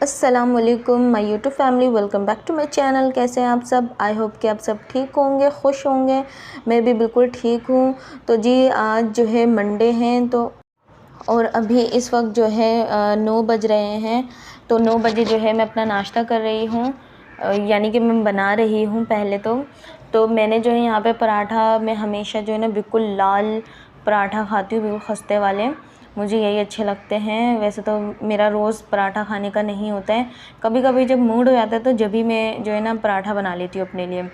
अस्सलाम वालेकुम my YouTube family, welcome back to my channel. कैसे हैं आप सब? आई होप कि आप सब ठीक होंगे, खुश होंगे। मैं भी बिल्कुल ठीक हूँ। तो जी आज जो है मंडे हैं तो और अभी इस वक्त जो है 9 बज रहे हैं। तो 9 बजे जो है मैं अपना नाश्ता कर रही हूँ, यानी कि मैं बना रही हूँ पहले तो मैंने जो है यहाँ पे पराठा, मैं हमेशा जो है ना बिल्कुल लाल पराठा खाती हूँ, बिल्कुल खस्ते वाले। मुझे यही अच्छे लगते हैं। वैसे तो मेरा रोज़ पराठा खाने का नहीं होता है, कभी कभी जब मूड हो जाता है तो जब भी मैं जो है ना पराठा बना लेती हूँ अपने लिए।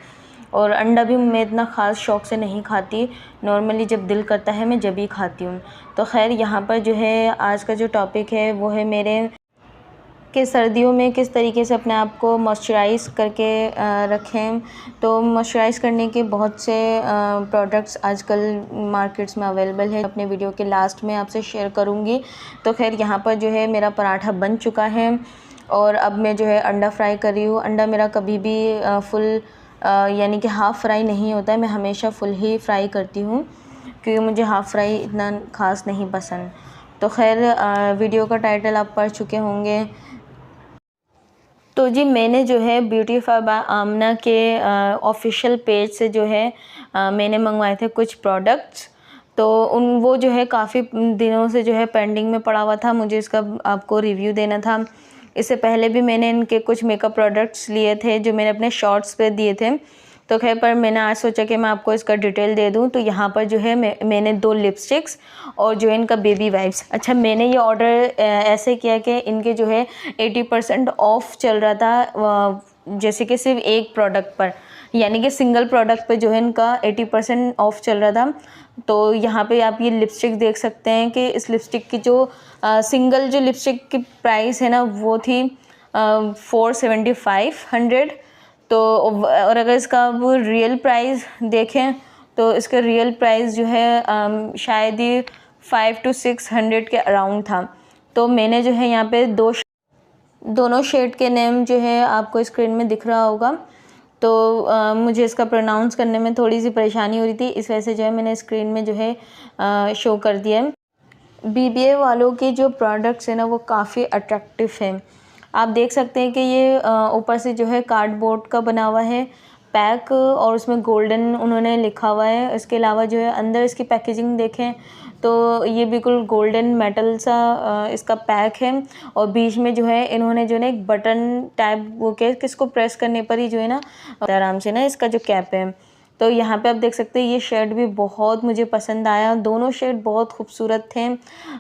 और अंडा भी मैं इतना ख़ास शौक़ से नहीं खाती, नॉर्मली जब दिल करता है मैं जब ही खाती हूँ। तो खैर यहाँ पर जो है आज का जो टॉपिक है वो है मेरे कि सर्दियों में किस तरीके से अपने आप को मॉइस्चराइज़ करके रखें। तो मॉइस्चराइज़ करने के बहुत से प्रोडक्ट्स आजकल मार्केट्स में अवेलेबल है, अपने वीडियो के लास्ट में आपसे शेयर करूँगी। तो खैर यहाँ पर जो है मेरा पराठा बन चुका है और अब मैं जो है अंडा फ्राई कर रही हूँ। अंडा मेरा कभी भी फुल यानी कि हाफ़ फ्राई नहीं होता है, मैं हमेशा फुल ही फ्राई करती हूँ क्योंकि मुझे हाफ़ फ्राई इतना ख़ास नहीं पसंद। तो खैर वीडियो का टाइटल आप पढ़ चुके होंगे। तो जी मैंने जो है ब्यूटीफाई बाय आमना के ऑफ़िशियल पेज से जो है मैंने मंगवाए थे कुछ प्रोडक्ट्स। तो वो जो है काफ़ी दिनों से जो है पेंडिंग में पड़ा हुआ था, मुझे इसका आपको रिव्यू देना था। इससे पहले भी मैंने इनके कुछ मेकअप प्रोडक्ट्स लिए थे जो मैंने अपने शॉर्ट्स पे दिए थे। तो खैर पर मैंने आज सोचा कि मैं आपको इसका डिटेल दे दूं। तो यहाँ पर जो है मैंने 2 लिपस्टिक्स और जो है इनका बेबी वाइप्स। अच्छा, मैंने ये ऑर्डर ऐसे किया कि इनके जो है 80% ऑफ चल रहा था, जैसे कि सिर्फ एक प्रोडक्ट पर, यानी कि सिंगल प्रोडक्ट पे जो है इनका 80% ऑफ चल रहा था। तो यहाँ पे आप ये लिपस्टिक देख सकते हैं कि इस लिपस्टिक की जो सिंगल जो लिपस्टिक की प्राइस है ना वो थी 475 तो और अगर इसका वो रियल प्राइस देखें तो इसका रियल प्राइस जो है शायद ही 500 to 600 के अराउंड था। तो मैंने जो है यहाँ पे दोनों शेड के नेम जो है आपको स्क्रीन में दिख रहा होगा। तो मुझे इसका प्रोनाउंस करने में थोड़ी सी परेशानी हो रही थी, इस वजह से जो है मैंने स्क्रीन में जो है शो कर दिया है। BBA वालों के जो प्रोडक्ट्स हैं ना वो काफ़ी अट्रैक्टिव हैं। आप देख सकते हैं कि ये ऊपर से जो है कार्डबोर्ड का बना हुआ है पैक और उसमें गोल्डन उन्होंने लिखा हुआ है। इसके अलावा जो है अंदर इसकी पैकेजिंग देखें तो ये बिल्कुल गोल्डन मेटल सा इसका पैक है और बीच में जो है इन्होंने जो है ना एक बटन टाइप वो के किसको प्रेस करने पर ही जो है ना आराम से ना इसका जो कैप है। तो यहाँ पे आप देख सकते हैं ये शेड भी बहुत मुझे पसंद आया, दोनों शेड बहुत खूबसूरत थे।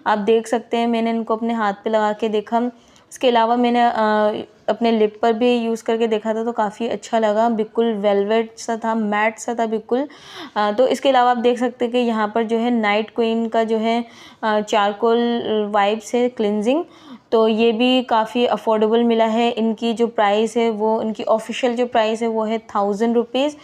आप देख सकते हैं मैंने इनको अपने हाथ पे लगा के देखा। इसके अलावा मैंने अपने लिप पर भी यूज़ करके देखा था तो काफ़ी अच्छा लगा, बिल्कुल वेलवेट सा था, मैट सा था बिल्कुल। तो इसके अलावा आप देख सकते हैं कि यहाँ पर जो है नाइट क्वीन का जो है चारकोल वाइप्स है क्लिनजिंग। तो ये भी काफ़ी अफोर्डेबल मिला है। इनकी जो प्राइस है वो इनकी ऑफिशियल जो प्राइस है वो है 1000 रुपीज़,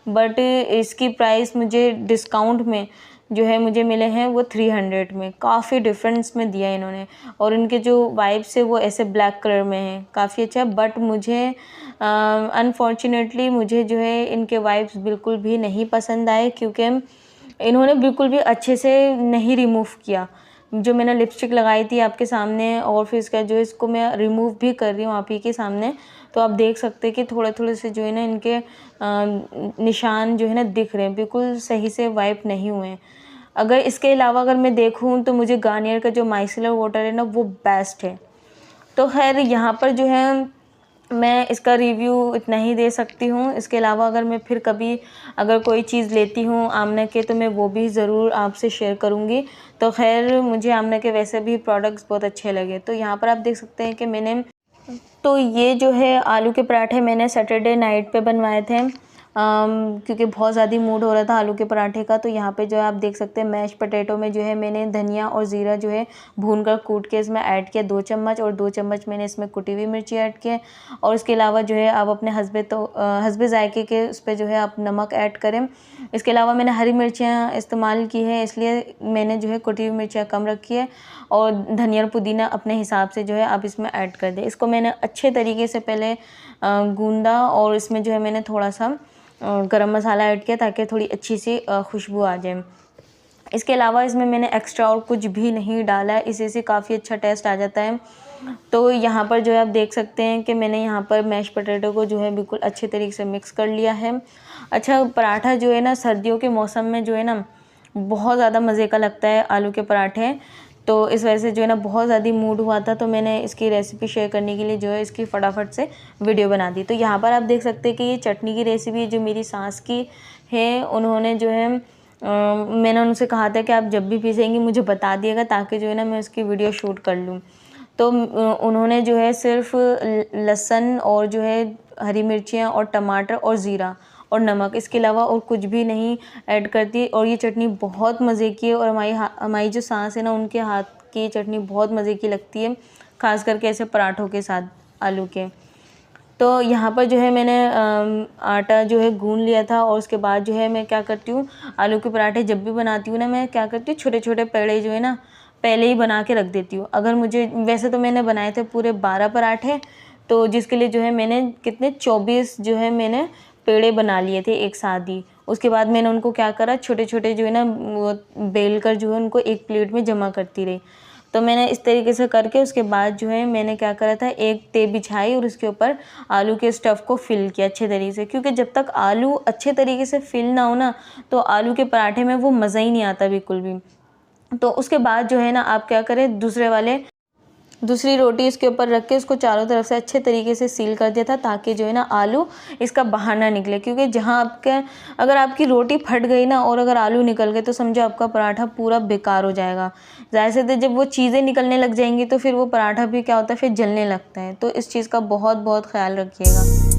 बट इसकी प्राइस मुझे डिस्काउंट में जो है मुझे मिले हैं वो 300 में। काफ़ी डिफरेंस में दिया इन्होंने और इनके जो वाइप्स है वो ऐसे ब्लैक कलर में है, काफ़ी अच्छा। बट मुझे अनफॉर्चुनेटली मुझे जो है इनके वाइप्स बिल्कुल भी नहीं पसंद आए क्योंकि इन्होंने बिल्कुल भी अच्छे से नहीं रिमूव किया। जो मैंने लिपस्टिक लगाई थी आपके सामने और फिर इसका जो है इसको मैं रिमूव भी कर रही हूँ आप ही के सामने, तो आप देख सकते हैं कि थोड़े थोड़े से जो है ना इनके निशान जो है ना दिख रहे हैं, बिल्कुल सही से वाइप नहीं हुए हैं। अगर इसके अलावा अगर मैं देखूँ तो मुझे गार्नियर का जो माइसेलर वाटर है ना वो बेस्ट है। तो खैर यहाँ पर जो है मैं इसका रिव्यू इतना ही दे सकती हूँ। इसके अलावा अगर मैं फिर कभी अगर कोई चीज़ लेती हूँ आमना के तो मैं वो भी ज़रूर आपसे शेयर करूँगी। तो खैर मुझे आमना के वैसे भी प्रोडक्ट्स बहुत अच्छे लगे। तो यहाँ पर आप देख सकते हैं कि मैंने तो ये जो है आलू के पराठे मैंने सैटरडे नाइट पे बनवाए थे क्योंकि बहुत ज़्यादा मूड हो रहा था आलू के पराठे का। तो यहाँ पे जो है आप देख सकते हैं मैश पोटैटो में जो है मैंने धनिया और ज़ीरा जो है भूनकर कूट के इसमें ऐड किया 2 चम्मच, और 2 चम्मच मैंने इसमें कुटी हुई मिर्ची ऐड किया। और इसके अलावा जो है आप अपने हस्बे जायके के उस पर जो है आप नमक ऐड करें। इसके अलावा मैंने हरी मिर्चियाँ इस्तेमाल की है, इसलिए मैंने जो है कुटी हुई मिर्चियाँ कम रखी है और धनिया और पुदीना अपने हिसाब से जो है आप इसमें ऐड कर दें। इसको मैंने अच्छे तरीके से पहले गूंदा और इसमें जो है मैंने थोड़ा सा गरम मसाला ऐड किया ताकि थोड़ी अच्छी सी खुशबू आ जाए। इसके अलावा इसमें मैंने एक्स्ट्रा और कुछ भी नहीं डाला है, इसी से काफ़ी अच्छा टेस्ट आ जाता है। तो यहाँ पर जो है आप देख सकते हैं कि मैंने यहाँ पर मैश पोटैटो को जो है बिल्कुल अच्छे तरीके से मिक्स कर लिया है। अच्छा, पराठा जो है ना सर्दियों के मौसम में जो है ना बहुत ज़्यादा मज़े का लगता है आलू के पराठे। तो इस वजह से जो है ना बहुत ज़्यादा मूड हुआ था, तो मैंने इसकी रेसिपी शेयर करने के लिए जो है इसकी फटाफट से वीडियो बना दी। तो यहाँ पर आप देख सकते हैं कि ये चटनी की रेसिपी जो मेरी सास की है, उन्होंने जो है मैंने उनसे कहा था कि आप जब भी पीसेंगी मुझे बता दिएगा, ताकि जो है ना मैं उसकी वीडियो शूट कर लूँ। तो उन्होंने जो है सिर्फ लहसुन और जो है हरी मिर्चियाँ और टमाटर और ज़ीरा और नमक, इसके अलावा और कुछ भी नहीं ऐड करती। और ये चटनी बहुत मज़े की है, और हमारी जो सास है ना, उनके हाथ की चटनी बहुत मज़े की लगती है, ख़ास करके ऐसे पराठों के साथ आलू के। तो यहाँ पर जो है मैंने आटा जो है गूँध लिया था, और उसके बाद जो है मैं क्या करती हूँ, आलू के पराठे जब भी बनाती हूँ ना, मैं क्या करती हूँ छोटे छोटे पेड़े जो है ना पहले ही बना के रख देती हूँ। अगर मुझे, वैसे तो मैंने बनाए थे पूरे 12 पराठे, तो जिसके लिए जो है मैंने कितने 24 जो है मैंने पेड़े बना लिए थे एक साथ ही। उसके बाद मैंने उनको क्या करा, छोटे छोटे जो है ना वो बेल कर जो है उनको एक प्लेट में जमा करती रही। तो मैंने इस तरीके से करके उसके बाद जो है मैंने क्या करा था, एक टेप बिछाई और उसके ऊपर आलू के स्टफ़ को फिल किया अच्छे तरीके से, क्योंकि जब तक आलू अच्छे तरीके से फिल ना हो ना, तो आलू के पराठे में वो मज़ा ही नहीं आता बिल्कुल भी। तो उसके बाद जो है ना आप क्या करें, दूसरी रोटी इसके ऊपर रख के उसको चारों तरफ से अच्छे तरीके से सील कर दिया था, ताकि जो है ना आलू इसका बाहर ना निकले। क्योंकि जहाँ अगर आपकी रोटी फट गई ना और अगर आलू निकल गए, तो समझो आपका पराठा पूरा बेकार हो जाएगा। ज़ाहिर सी बात है, जब वो चीज़ें निकलने लग जाएंगी तो फिर वो पराठा भी क्या होता है, फिर जलने लगता है। तो इस चीज़ का बहुत बहुत ख्याल रखिएगा।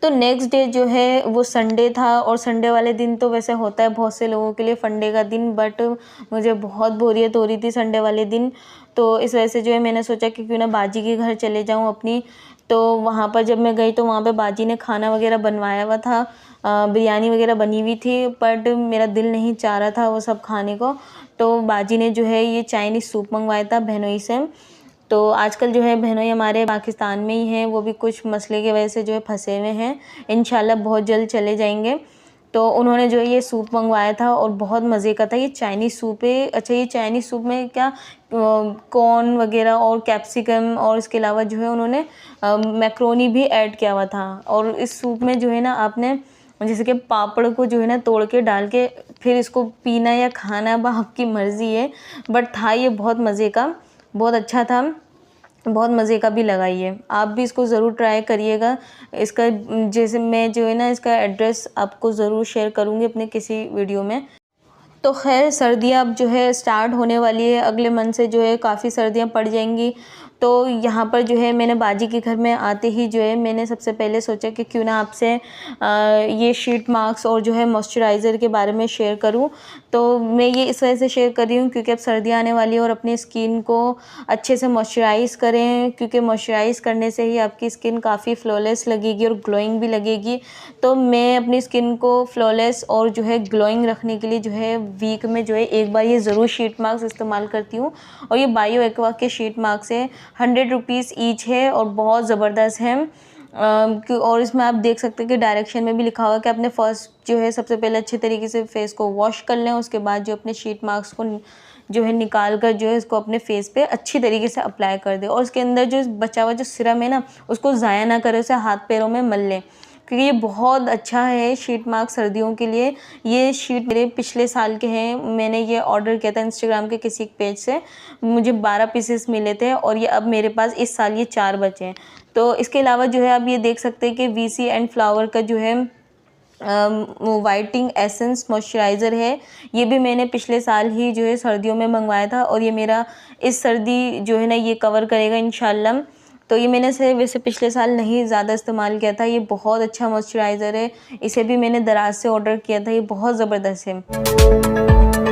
तो नेक्स्ट डे जो है वो संडे था, और संडे वाले दिन तो वैसे होता है बहुत से लोगों के लिए फंडे का दिन, बट मुझे बहुत बोरियत हो रही थी संडे वाले दिन। तो इस वजह से जो है मैंने सोचा कि क्यों ना बाजी के घर चले जाऊं अपनी। तो वहाँ पर जब मैं गई तो वहाँ पे बाजी ने खाना वगैरह बनवाया हुआ था, बिरयानी वगैरह बनी हुई थी, बट मेरा दिल नहीं चाह रहा था वो सब खाने को। तो बाजी ने जो है ये चाइनीज़ सूप मंगवाया था बहनोई से। तो आजकल जो है बहनोई हमारे पाकिस्तान में ही हैं, वो भी कुछ मसले की वजह से जो है फंसे हुए हैं, इंशाल्लाह बहुत जल्द चले जाएंगे। तो उन्होंने जो है ये सूप मंगवाया था और बहुत मज़े का था। ये चाइनीज़ सूप है। अच्छा, ये चाइनीज़ सूप में क्या कॉर्न वगैरह और कैप्सिकम और इसके अलावा जो है उन्होंने मैक्रोनी भी ऐड किया हुआ था। और इस सूप में जो है ना आपने जैसे कि पापड़ को जो है ना तोड़ के डाल के फिर इसको पीना या खाना, अब आपकी मर्ज़ी है, बट था ये बहुत मज़े का, बहुत अच्छा था, बहुत मज़े का भी लगा ये। आप भी इसको ज़रूर ट्राई करिएगा। इसका जैसे मैं जो है ना इसका एड्रेस आपको ज़रूर शेयर करूँगी अपने किसी वीडियो में। तो खैर सर्दियाँ अब जो है स्टार्ट होने वाली है, अगले मंथ से जो है काफ़ी सर्दियाँ पड़ जाएंगी। तो यहाँ पर जो है मैंने बाजी के घर में आते ही जो है मैंने सबसे पहले सोचा कि क्यों ना आपसे ये शीट मास्क और जो है मॉइस्चराइज़र के बारे में शेयर करूँ। तो मैं ये इस वजह से शेयर कर रही हूँ क्योंकि अब सर्दियाँ आने वाली है और अपनी स्किन को अच्छे से मॉइस्चराइज़ करें, क्योंकि मॉइस्चराइज़ करने से ही आपकी स्किन काफ़ी फ्लॉलेस लगेगी और ग्लोइंग भी लगेगी। तो मैं अपनी स्किन को फ्लॉलेस और जो है ग्लोइंग रखने के लिए जो है वीक में जो है एक बार ये ज़रूर शीट मास्क इस्तेमाल करती हूँ। और ये बायो एक्वा के शीट मास्क है, 100 रुपीज़ ईच है और बहुत ज़बरदस्त है। और इसमें आप देख सकते हैं कि डायरेक्शन में भी लिखा होगा कि अपने फर्स्ट जो है सबसे पहले अच्छे तरीके से फेस को वॉश कर लें, उसके बाद जो अपने शीट मास्क को जो है निकाल कर जो है इसको अपने फेस पे अच्छी तरीके से अप्लाई कर दें, और उसके अंदर जो बचा हुआ जो सिरम है ना उसको ज़ाया ना करें, उसे हाथ पैरों में मल लें, क्योंकि ये बहुत अच्छा है शीट मास्क सर्दियों के लिए। ये शीट मेरे पिछले साल के हैं, मैंने ये ऑर्डर किया था इंस्टाग्राम के किसी एक पेज से, मुझे 12 पीसेस मिले थे और ये अब मेरे पास इस साल ये 4 बचे हैं। तो इसके अलावा जो है आप ये देख सकते हैं कि वीसी एंड फ्लावर का जो है वाइटिंग एसेंस मॉइस्चराइज़र है, ये भी मैंने पिछले साल ही जो है सर्दियों में मंगवाया था और ये मेरा इस सर्दी जो है ना ये कवर करेगा इंशाल्लाह। तो ये मैंने से वैसे पिछले साल नहीं ज़्यादा इस्तेमाल किया था, ये बहुत अच्छा मॉइस्चराइज़र है, इसे भी मैंने दराज से ऑर्डर किया था, ये बहुत ज़बरदस्त है।